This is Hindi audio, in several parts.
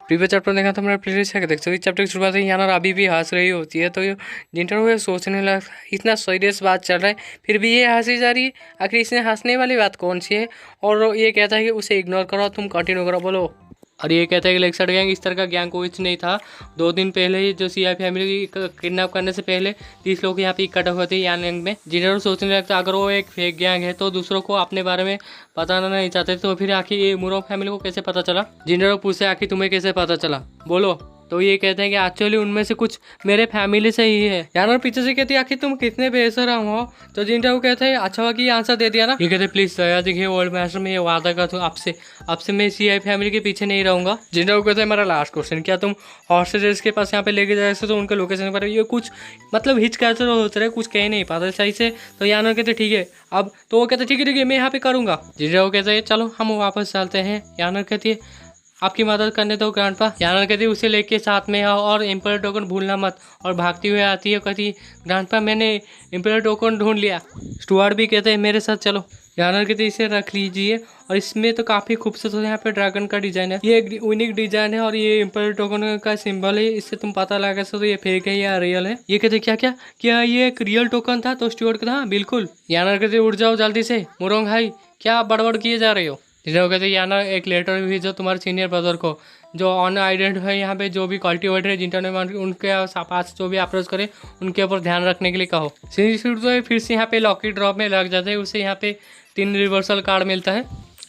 प्रीवियस चैप्टर देखा तो मेरा प्लेलिस्ट है, देख सकते हो। चैप्टर की शुरुआत है याना अभी भी हंस रही होती है, तो ये जिंटारो ये सोचने लगा इतना सीरियस बात चल रहा है फिर भी ये हंसी जा रही है, आखिर इसने हंसने वाली बात कौन सी है। और ये कहता है कि उसे इग्नोर करो, तुम कंटिन्यू करो, बोलो। और ये कहता है कि लेक्सर गैंग इस तरह का गैंग कुछ नहीं था। 2 दिन पहले ही जो सीआई फैमिली की किडनैप करने से पहले 30 लोग यहाँ पे इकट्ठा हुए थे यान गैंग में। जिन्होंने सोचने लगता अगर वो एक फेक गैंग है तो दूसरों को अपने बारे में बताना नहीं चाहते, तो फिर आखिर ये मुरो फैमिली को कैसे पता चला। जिन्होंने पूछे आखिर तुम्हें कैसे पता चला, बोलो। तो ये कहते हैं कि एक्चुअली उनमें से कुछ मेरे फैमिली से ही है। यार पीछे से कहती है आखिर तुम कितने बेशरम हो। तो जिंटारो कहते हैं अच्छा हुआ कि आंसर दे दिया ना। ये कहते हैं प्लीज दया देखिए ओल्ड मास्टर में ये वादा करता हूँ आपसे मैं सीआई फैमिली के पीछे नहीं रहूंगा। जिंटारो कहते हैं मेरा लास्ट क्वेश्चन, क्या तुम हॉस्टेजेस के पास यहाँ पे लेके जा सकते तो उनके लोकेशन पर ये कुछ मतलब हिचकिचाते होते रहे, कुछ कह नहीं पाते सही से। तो यानो कहते ठीक है अब, तो वो कहते ठीक है मैं यहाँ पे करूंगा। जिंटारो कहते हैं चलो हम वापस चलते हैं। यानो कहती है आपकी मदद करने दो ग्रैंडपा। याना कहती है उसे लेके साथ में आओ और एम्पर टोकन भूलना मत। और भागती हुई आती है, कहती ग्रैंडपा मैंने एम्पर टोकन ढूंढ लिया। स्टुअर्ट भी कहते हैं मेरे साथ चलो। याना कहती है इसे रख लीजिए, और इसमें तो काफ़ी खूबसूरत है, यहाँ पे ड्रैगन का डिजाइन है, ये एक यूनिक डिजाइन है और ये एम्पर टोकन का सिंबल है, इससे तुम पता लगा सकते हो ये फेक है या रियल है। ये कहते क्या क्या क्या ये एक रियल टोकन था। तो स्टुअर्ट कहता हाँ बिल्कुल। याना कहते उठ जाओ जल्दी से, मुरोंग भाई क्या बड़बड़ किए जा रहे हो। जिन्होंने कहते याना एक लेटर भेजो तुम्हारे सीनियर ब्रदर को, जो ऑन आइडेंटिफाई यहाँ पे जो भी कल्टिवेटर है जिन्होंने उनके पास जो भी अप्रोच करे उनके ऊपर ध्यान रखने के लिए कहो। सीनियर तो फिर से यहाँ पे लॉकी ड्रॉप में लग जाते हैं, उसे यहाँ पे 3 रिवर्सल कार्ड मिलता है।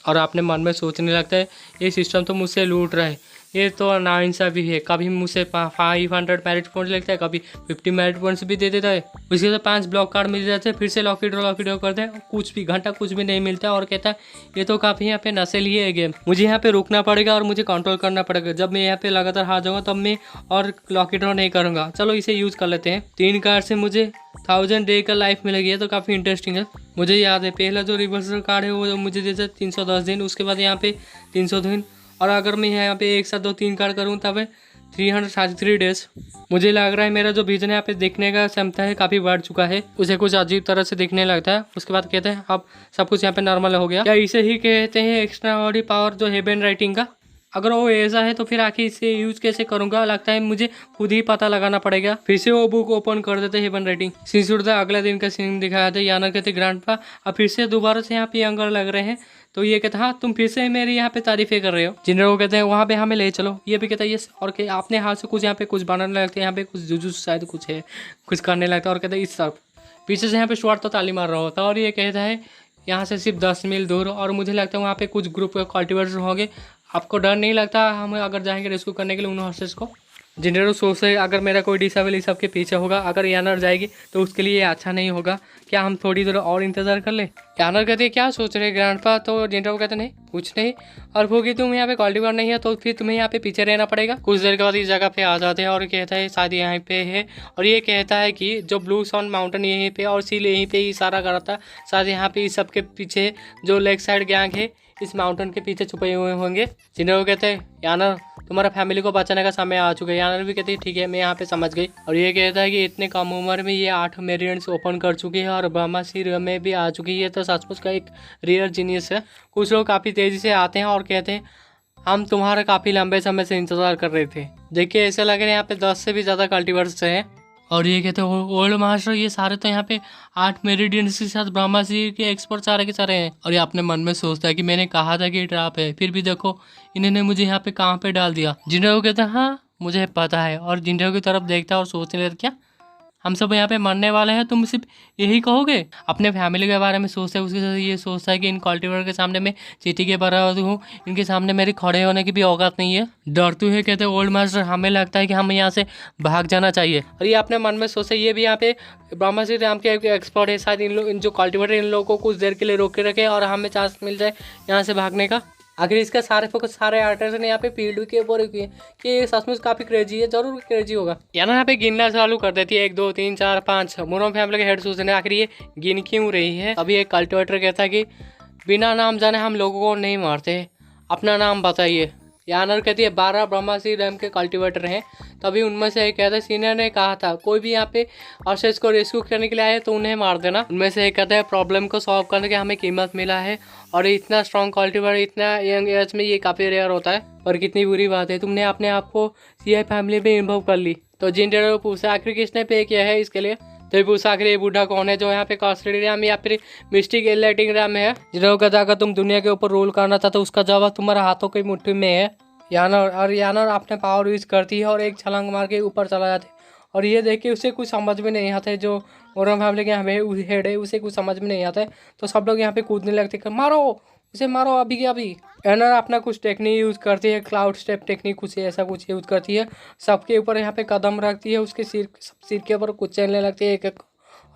और आपने मन में सोचने लगता है ये सिस्टम तो मुझसे लूट रहा है, ये तो नाइंसाफ़ी है। कभी मुझसे 500 मैरिट पॉइंट्स लगता है, कभी 50 मैरिट पॉइंट्स भी दे देता है। उसके बाद 5 ब्लॉक कार्ड मिल जाते हैं, फिर से लॉकी ड्रॉ करते हैं, कुछ भी घंटा कुछ भी नहीं मिलता। और कहता है ये तो काफ़ी यहाँ पे नस्ली है गेम, मुझे यहाँ पे रुकना पड़ेगा और मुझे कंट्रोल करना पड़ेगा। जब मैं यहाँ पे लगातार हार जाऊँगा तब मैं और लॉकी ड्रॉ नहीं करूँगा। चलो इसे यूज़ कर लेते हैं। 3 कार्ड से मुझे 1000 डे का लाइफ मिलेगी, तो काफ़ी इंटरेस्टिंग है। मुझे याद है पहला जो रिवर्सल कार्ड है वो मुझे देता है 310 दिन, उसके बाद यहाँ पे 300 दिन, और अगर मैं यहाँ पे एक साथ 2-3 कार्ड करूँ तब 333 डेज। मुझे लग रहा है मेरा जो विजन है यहाँ पे देखने का क्षमता है काफ़ी बढ़ चुका है, उसे कुछ अजीब तरह से दिखने लगता है। उसके बाद कहते हैं अब सब कुछ यहाँ पे नॉर्मल हो गया। क्या इसे ही कहते हैं एक्स्ट्रा ऑर्डिनरी पावर जो हेवन राइटिंग का। अगर वो ऐसा है तो फिर आखिर इसे यूज कैसे करूंगा, लगता है मुझे खुद ही पता लगाना पड़ेगा। फिर से वो बुक ओपन कर देते हेवन राइटिंग। सीन अगला दिन का सीन दिखाया था। याना कहते ग्रैंडपा अब फिर से दोबारा से यहाँ पे यंगर लग रहे हैं। तो ये कहता हाँ तुम फिर से मेरी यहाँ पे तारीफें कर रहे हो। जिन्होंने कहते हैं वहाँ पे हमें ले चलो। ये भी कहता है यस, और आपने हाथ से कुछ यहाँ पे कुछ बनाने लगते हैं, यहाँ पे कुछ जुजू शायद कुछ है, कुछ करने लगता है। और कहते हैं इस तरफ पीछे से यहाँ पे स्टुअर्ट तो ताली मार रहा होता है। और ये कहता है यहाँ से सिर्फ 10 मील दूर, और मुझे लगता है वहाँ पे कुछ ग्रुप कल्टिवेटर्स होंगे। आपको डर नहीं लगता हम अगर जाएंगे रेस्क्यू करने के लिए उन हॉर्सेस को। जिन्होंने सोच रहे अगर मेरा कोई डिसेबल इस सबके पीछे होगा, अगर यानर जाएगी तो उसके लिए अच्छा नहीं होगा, क्या हम थोड़ी देर और इंतजार कर ले। यानर कहते हैं क्या सोच रहे ग्रैंडपा। तो जिंटो कहते नहीं कुछ नहीं, और भोगी तुम यहाँ पे कल्टिवेटर नहीं है तो फिर तुम्हें यहाँ पे पीछे रहना पड़ेगा। कुछ देर के बाद इस जगह पे आ जाते हैं और कहता है शायद यहाँ पे है, और ये कहता है कि जो ब्लू सन माउंटेन यहीं पे और सील यहीं पे इशारा कर रहा था, शायद यहाँ पे इस सबके पीछे जो लेग साइड गैंग है इस माउंटेन के पीछे छुपे हुए होंगे। जिन्होंने कहते हैं यानर तुम्हारा फैमिली को बचाने का समय आ चुका है। यानर भी कहती है ठीक है मैं यहाँ पे समझ गई। और ये कहता है कि इतने कम उम्र में ये 8 मेरियंट्स ओपन कर चुकी है और ब्रह्मासीर में भी आ चुकी है, तो सचमुच का एक रियल जीनियस है। कुछ लोग काफ़ी तेज़ी से आते हैं और कहते हैं हम तुम्हारा काफ़ी लंबे समय से इंतज़ार कर रहे थे। देखिए ऐसा लग रहा है यहाँ पे 10 से भी ज़्यादा कल्टिवेटर्स हैं। और ये कहते हैं ओल्ड मास्टर ये सारे तो यहाँ पे 8 मेरिडियंस के साथ ब्रह्मासीर के एक्सपर्ट सारे के सारे हैं। और ये अपने मन में सोचता है कि मैंने कहा था कि ट्रैप है, फिर भी देखो इन्होंने मुझे यहाँ पे कहाँ पे डाल दिया। जिंडो कहता है हाँ मुझे पता है, और जिंडो की तरफ देखता है और सोचने लगता क्या हम सब यहाँ पे मरने वाले हैं, तुम सिर्फ यही कहोगे। अपने फैमिली के बारे में सोचता है, उसके साथ ये सोचता है कि इन कल्टिवेटर के सामने मैं चींटी के बराबर हूँ, इनके सामने मेरी खड़े होने की भी औकात नहीं है। डरते हुए कहते ओल्ड मास्टर हमें लगता है कि हमें यहाँ से भाग जाना चाहिए। और ये अपने मन में सोचते ये भी यहाँ पे ब्रह्मासीर राम के एक्सपर्ट है, शायद इन जो कल्टिवेटर इन लोगों को कुछ देर के लिए रोक के रखे और हमें चांस मिल जाए यहाँ से भागने का। आखिर इसका सारे फोकस सारे आर्टिस्ट ने यहाँ पे फील्ड के ऊपर किए कि ये सचमुच काफ़ी क्रेजी है, जरूर क्रेजी होगा। यहाँ पे गिनना चालू कर देती है 1 2 3 4 5 मुरो फैमिली के हेड सोचने आखिर ये गिन क्यों रही है। अभी एक कल्टिवेटर कहता है कि बिना नाम जाने हम लोगों को नहीं मारते, अपना नाम बताइए। यानर कहती है 12 ब्रह्मासी रैम के कल्टीवेटर हैं। तभी उनमें से एक कहता है सीनियर ने कहा था कोई भी यहाँ पे अर्शेस को रेस्क्यू करने के लिए आए तो उन्हें मार देना। उनमें से एक कहता है प्रॉब्लम को सॉल्व करने की हमें कीमत मिला है और इतना स्ट्रॉन्ग कल्टीवेटर इतना यंग एज में ये काफ़ी रेयर होता है। और कितनी बुरी बात है तुमने अपने आप को सीआई फैमिली में इन्वॉल्व कर ली। तो जिंटर पूछा आखिर किसने पे किया है इसके लिए। तो पूछा आखिर ये बूढ़ा कौन है जो यहाँ पे कॉस्टली रैम या फिर मिस्टिक एलाइटिंग रैम है। जिन्हों का जाकर तुम दुनिया के ऊपर रूल करना चाहते हो उसका जवाब तुम्हारे हाथों की मुट्ठी में है। यानर अपने पावर यूज करती है और एक छलांग मार के ऊपर चला जाता है। और ये देख के उसे कुछ समझ में नहीं आता है, जो मोरम फैमिली के हमें हेड है उसे कुछ समझ में नहीं आता है। तो सब लोग यहाँ पे कूदने लगते हैं मारो उसे मारो अभी के अभी। यानर अपना कुछ टेक्निक यूज़ करती है, क्लाउड स्टेप टेक्निक कुछ ऐसा कुछ यूज़ करती है। सबके ऊपर यहाँ पे कदम रखती है, उसके सिर के ऊपर कुछ चलने लगती है एक एक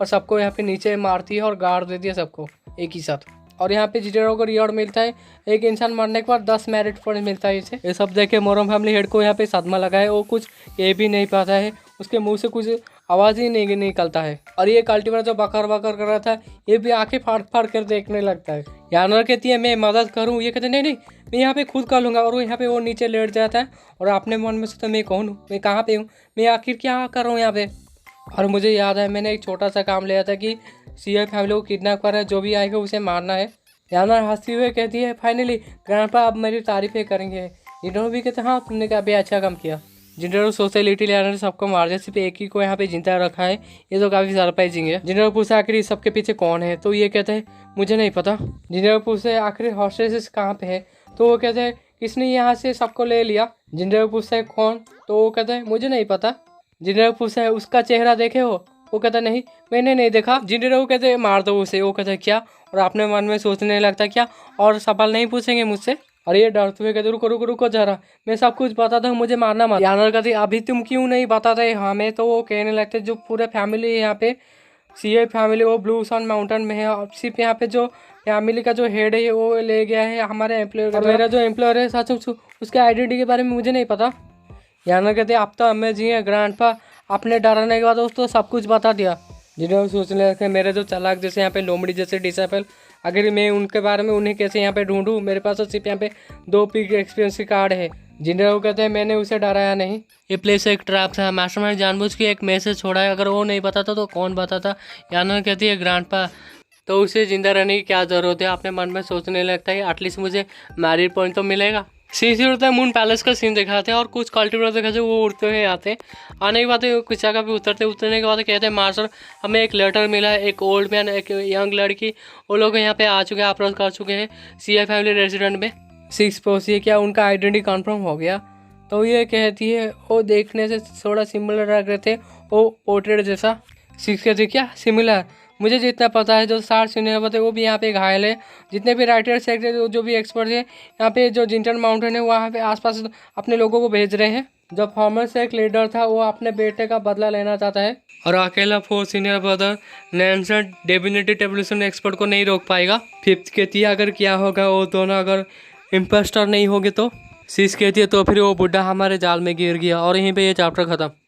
और सबको यहाँ पे नीचे मारती है और गाड़ देती है सबको एक ही साथ। और यहाँ पे जिटेरो को रिवॉर्ड मिलता है, एक इंसान मरने के बाद 10 मेरिट पॉइंट मिलता है इसे। ये सब देख के मोरम फैमिली हेड को यहाँ पे सदमा लगा है, वो कुछ ये भी नहीं पाता है, उसके मुंह से कुछ आवाज़ ही नहीं निकलता है। और ये कल्टीवेटर जो बकर बकर कर रहा था ये भी आंखें फाड़ फाड़ कर देखने लगता है। यानर कहती है मैं मदद करूँ, ये कहते नहीं नहीं मैं यहाँ पे खुद कर लूँगा। और वो यहाँ पे वो नीचे लेट जाता है और अपने मन में सोचता मैं कौन हूँ, मैं कहाँ पे हूँ, मैं आखिर क्या कर रहा हूँ यहाँ पे। और मुझे याद है मैंने एक छोटा सा काम लिया था कि सीआई फैमिली को किडनैप कर है, जो भी आएगा उसे मारना है। यानर हंसती हुए कहती है फाइनली ग्रैंडपा अब मेरी तारीफें करेंगे। जिंटरो भी कहते हाँ तुमने काफ़ी अच्छा काम किया। जिंटरो सोचते लिटिल यानर सबको मार दिया, सिर्फ एक ही को यहाँ पे जिंदा रखा है, ये तो काफ़ी सरप्राइजिंग है। जिंटरो पूछा आखिर इस सबके पीछे कौन है, तो ये कहते हैं मुझे नहीं पता। जिंटरो पूछते आखिर हॉस्टेसेस कहाँ पे है, तो वो कहते हैं किसने यहाँ से सबको ले लिया। जिंटरो पूछता है कौन, तो वो कहते हैं मुझे नहीं पता। जिंटरो पूछता है उसका चेहरा देखे हो, वो कहता नहीं मैंने नहीं देखा। जिंटरो कहते मार दो उसे, वो कहता है क्या, और अपने मन में सोचने लगता क्या और सवाल नहीं पूछेंगे मुझसे। और ये डरते हुए कहते रुको रुको रुको जरा मैं सब कुछ बताता हूँ, मुझे मारना मत। यानर कहते अभी तुम क्यों नहीं बताते हमें। तो वो कहने लगते जो पूरे फैमिली है यहाँ पे सीआई फैमिली वो ब्लू सन माउंटेन में है, और सिर्फ यहाँ पे जो फैमिली का जो हेड है वो ले गया है हमारे एम्प्लॉयर का। मेरा जो एम्प्लॉयर है सच उसके आइडेंटिटी के बारे में मुझे नहीं पता। यानर कहते अब तो हमें जी ग्रैंडपा अपने डराने के बाद उसको सब कुछ बता दिया। जिन्हें सोचने लगते मेरे जो चालाक जैसे यहाँ पे लोमड़ी जैसे डिसेबल, अगर मैं उनके बारे में उन्हें कैसे यहाँ पे ढूंढूं, मेरे पास तो सिर्फ यहाँ पे 2 पिक एक्सपीरियंस की कार्ड है। जिन्हें वो कहते हैं मैंने उसे डराया नहीं, ये प्लेस एक ट्रैप था, मास्टरमाइंड जानबूझ के एक मैसेज छोड़ा है, अगर वो नहीं बताता तो कौन बताता। यानर कहती है ग्रैंडपा तो उसे जिंदा रहने की क्या ज़रूरत है। अपने मन में सोचने लगता है एटलीस्ट मुझे मैरिड पॉइंट तो मिलेगा। सीन होता है मून पैलेस का सीन दिखाते हैं और कुछ कल्टीवेटर दिखाते हैं वो उड़ते हुए आते हैं। आने के बाद कुछ जगह पे उतरने के बाद कहते हैं मास्टर हमें एक लेटर मिला है, एक ओल्ड मैन एक यंग लड़की वो लोग यहाँ पे आ चुके हैं, अप्रोच कर चुके हैं सीआई फैमिली रेजिडेंट में 6 पहुँची है। क्या उनका आइडेंटिटी कन्फर्म हो गया। तो ये कहती है वो देखने से थोड़ा सिमिलर लग रहे थे, वो पोर्ट्रेट जैसा। 6 कहती क्या सिमिलर, मुझे जितना पता है जो 60 सीनियर होते वो भी यहाँ पे घायल है। जितने भी राइटर्स है जो भी एक्सपर्ट है यहाँ पे जो जिंटन माउंटेन है वहाँ पे आसपास अपने लोगों को भेज रहे हैं। जो फॉर्मर से एक लीडर था वो अपने बेटे का बदला लेना चाहता है और अकेला 4 सीनियर ब्रदर नैन्सर डेबिलिटी टेबुलेशन एक्सपर्ट को नहीं रोक पाएगा। 5 कहती है अगर क्या होगा वो दोनों अगर इम्पोस्टर नहीं होंगे तो। 6 कहती है तो फिर वो बुढ़ा हमारे जाल में गिर गया। और यहीं पर ये चैप्टर खत्म।